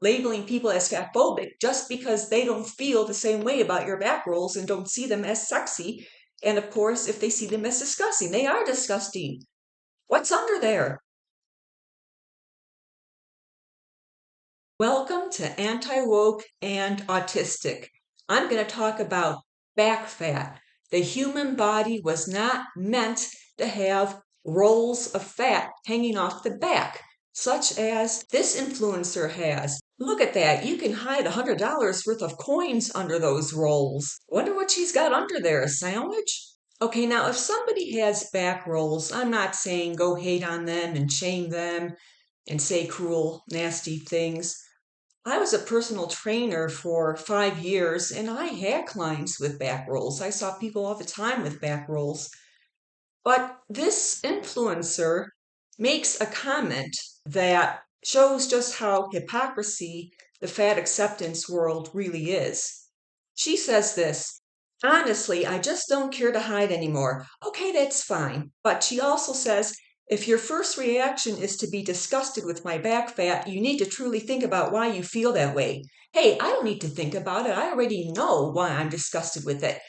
labeling people as fat phobic just because they don't feel the same way about your back rolls and don't see them as sexy. And of course, if they see them as disgusting, they are disgusting. What's under there? Welcome to Anti-Woke and Autistic. I'm going to talk about back fat. The human body was not meant to have rolls of fat hanging off the back, such as this influencer has. Look at that. You can hide $100 worth of coins under those rolls. Wonder what she's got under there, a sandwich? Okay, now if somebody has back rolls, I'm not saying go hate on them and shame them and say cruel, nasty things. I was a personal trainer for 5 years and I had clients with back rolls. I saw people all the time with back rolls. But this influencer makes a comment that shows just how hypocrisy the fat acceptance world really is. She says this: honestly, I just don't care to hide anymore. Okay, that's fine. But she also says, if your first reaction is to be disgusted with my back fat, you need to truly think about why you feel that way. Hey, I don't need to think about it. I already know why I'm disgusted with it.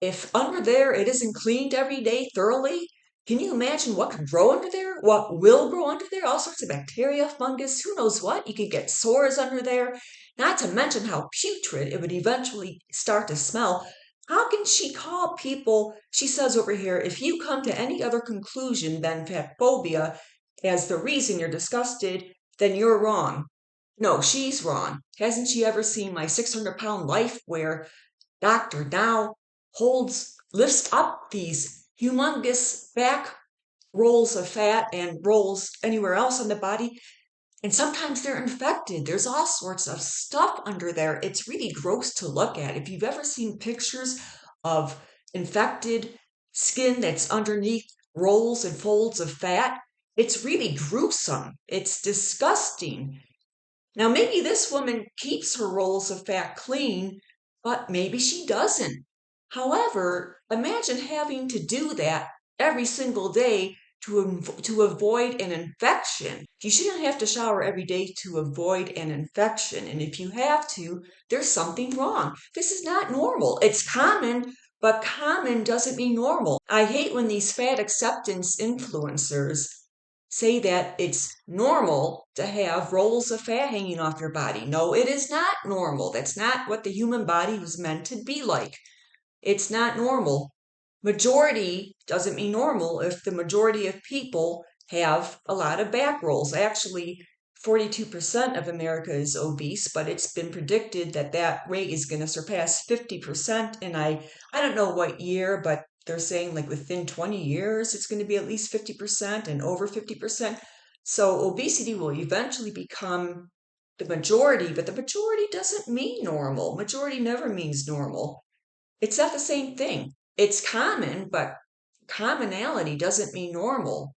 If under there it isn't cleaned every day thoroughly, can you imagine what could grow under there? What will grow under there? All sorts of bacteria, fungus, who knows what? You could get sores under there, not to mention how putrid it would eventually start to smell. How can she call people, she says over here, if you come to any other conclusion than fat phobia as the reason you're disgusted, then you're wrong. No, she's wrong. Hasn't she ever seen my 600-pound life where Doctor now lifts up these humongous back rolls of fat and rolls anywhere else on the body? And sometimes they're infected. There's all sorts of stuff under there. It's really gross to look at. If you've ever seen pictures of infected skin that's underneath rolls and folds of fat, it's really gruesome. It's disgusting. Now, maybe this woman keeps her rolls of fat clean, but maybe she doesn't. However, imagine having to do that every single day to avoid an infection. You shouldn't have to shower every day to avoid an infection. And if you have to, there's something wrong. This is not normal. It's common, but common doesn't mean normal. I hate when these fat acceptance influencers say that it's normal to have rolls of fat hanging off your body. No, it is not normal. That's not what the human body was meant to be like. It's not normal. Majority doesn't mean normal if the majority of people have a lot of back rolls. Actually, 42% of America is obese, but it's been predicted that that rate is going to surpass 50%. And I don't know what year, but they're saying like within 20 years, it's going to be at least 50% and over 50%. So obesity will eventually become the majority, but the majority doesn't mean normal. Majority never means normal. It's not the same thing. It's common, but commonality doesn't mean normal.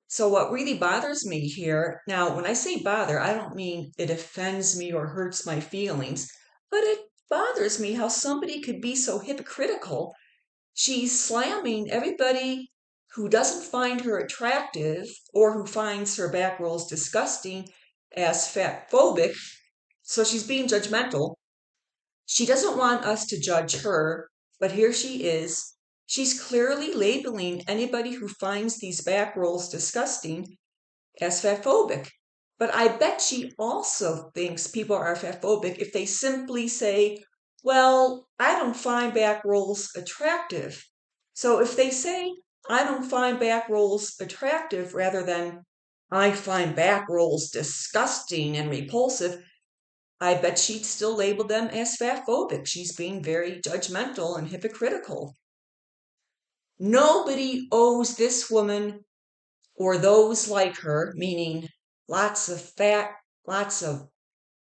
So what really bothers me here, now when I say bother, I don't mean it offends me or hurts my feelings, but it bothers me how somebody could be so hypocritical. She's slamming everybody who doesn't find her attractive or who finds her back rolls disgusting as fat phobic. So she's being judgmental. She doesn't want us to judge her, but here she is. She's clearly labeling anybody who finds these back rolls disgusting as fatphobic. But I bet she also thinks people are fatphobic if they simply say, well, I don't find back rolls attractive. So if they say, I don't find back rolls attractive rather than I find back rolls disgusting and repulsive, I bet she'd still label them as fatphobic. She's being very judgmental and hypocritical. Nobody owes this woman or those like her, meaning lots of fat, lots of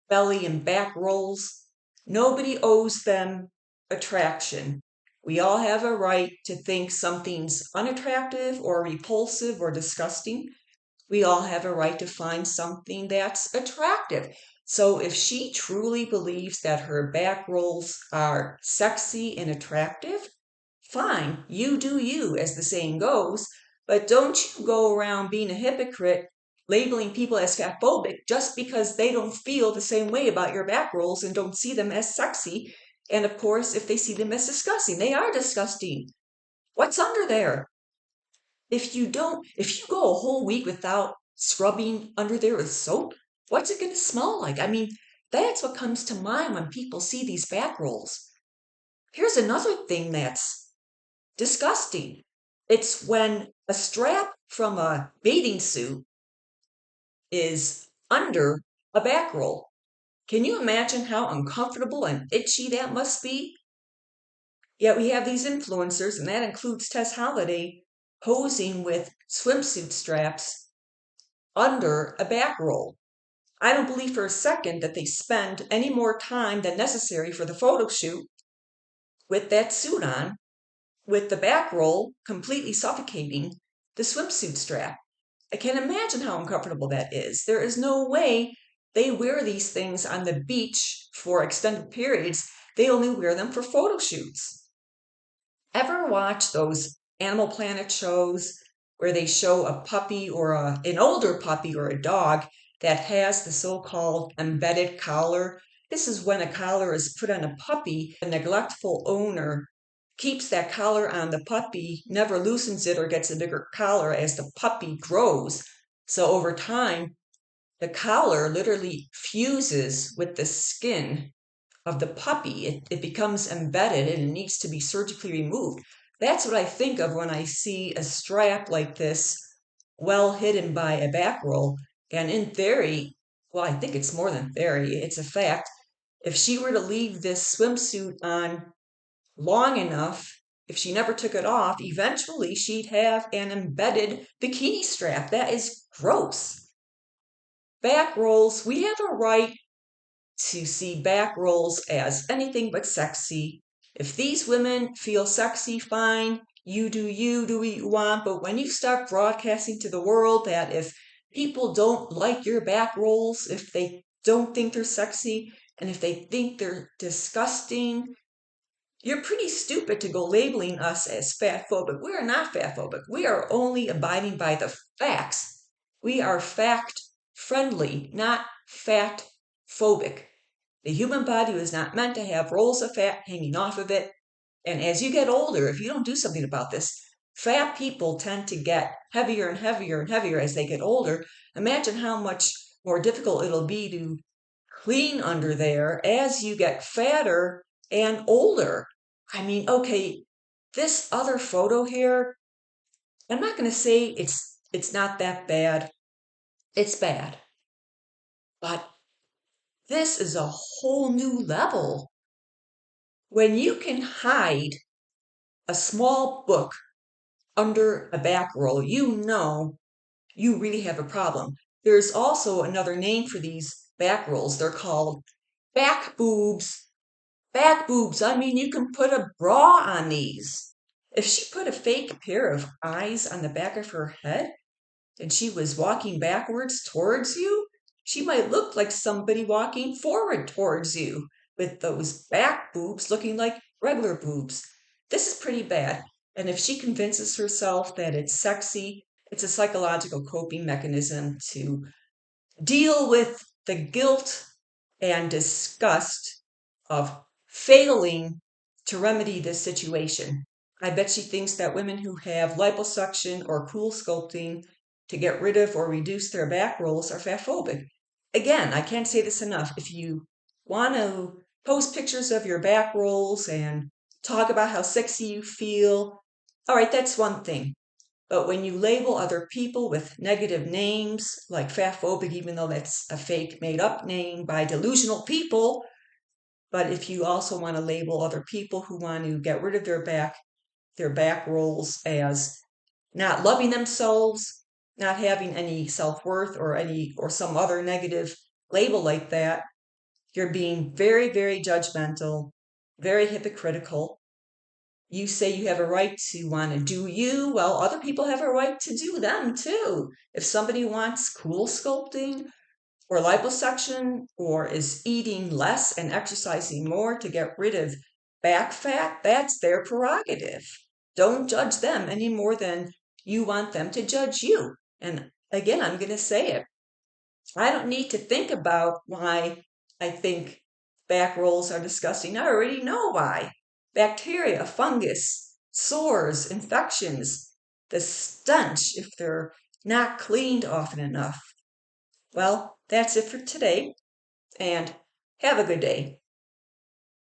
belly and back rolls, nobody owes them attraction. We all have a right to think something's unattractive or repulsive or disgusting. We all have a right to find something that's attractive. So if she truly believes that her back rolls are sexy and attractive, fine, you do you, as the saying goes, but don't you go around being a hypocrite labeling people as fat phobic just because they don't feel the same way about your back rolls and don't see them as sexy. And of course, if they see them as disgusting, they are disgusting. What's under there? If you go a whole week without scrubbing under there with soap, what's it going to smell like? I mean, that's what comes to mind when people see these back rolls. Here's another thing that's disgusting. It's when a strap from a bathing suit is under a back roll. Can you imagine how uncomfortable and itchy that must be? Yet we have these influencers, and that includes Tess Holliday, posing with swimsuit straps under a back roll. I don't believe for a second that they spend any more time than necessary for the photo shoot with that suit on, with the back roll completely suffocating the swimsuit strap. I can't imagine how uncomfortable that is. There is no way they wear these things on the beach for extended periods. They only wear them for photo shoots. Ever watch those Animal Planet shows where they show a puppy or an older puppy or a dog that has the so-called embedded collar? This is when a collar is put on a puppy. The neglectful owner keeps that collar on the puppy, never loosens it or gets a bigger collar as the puppy grows. So over time, the collar literally fuses with the skin of the puppy. It becomes embedded and it needs to be surgically removed. That's what I think of when I see a strap like this well hidden by a back roll. And in theory, well, I think it's more than theory, it's a fact. If she were to leave this swimsuit on long enough, if she never took it off, eventually she'd have an embedded bikini strap. That is gross. Back rolls, we have a right to see back rolls as anything but sexy. If these women feel sexy, fine. You, do what you want. But when you start broadcasting to the world that if people don't like your back rolls, if they don't think they're sexy, and if they think they're disgusting, you're pretty stupid to go labeling us as fat phobic. We are not fat phobic. We are only abiding by the facts. We are fact friendly, not fat phobic. The human body was not meant to have rolls of fat hanging off of it. And as you get older, if you don't do something about this, fat people tend to get heavier and heavier and heavier as they get older. Imagine how much more difficult it'll be to clean under there as you get fatter and older. I mean, okay, this other photo here, I'm not going to say it's not that bad. It's bad. But this is a whole new level. When you can hide a small book under a back roll, you know you really have a problem. There's also another name for these back rolls. They're called back boobs. Back boobs. I mean, you can put a bra on these. If she put a fake pair of eyes on the back of her head and she was walking backwards towards you, she might look like somebody walking forward towards you with those back boobs looking like regular boobs. This is pretty bad. And if she convinces herself that it's sexy, it's a psychological coping mechanism to deal with the guilt and disgust of failing to remedy this situation. I bet she thinks that women who have liposuction or cool sculpting to get rid of or reduce their back rolls are fatphobic. Again, I can't say this enough. If you want to post pictures of your back rolls and talk about how sexy you feel, all right, that's one thing. But when you label other people with negative names like fatphobic, even though that's a fake made up name by delusional people, but if you also want to label other people who want to get rid of their back rolls as not loving themselves, not having any self-worth or some other negative label like that, you're being very, very judgmental, very hypocritical. You say you have a right to want to do you. Well, other people have a right to do them too. If somebody wants cool sculpting or liposuction or is eating less and exercising more to get rid of back fat, that's their prerogative. Don't judge them any more than you want them to judge you. And Again, I'm going to say it. I don't need to think about why I think back rolls are disgusting. I already know why. Bacteria, fungus, sores, infections, the stench if they're not cleaned often enough. Well, that's it for today, and have a good day.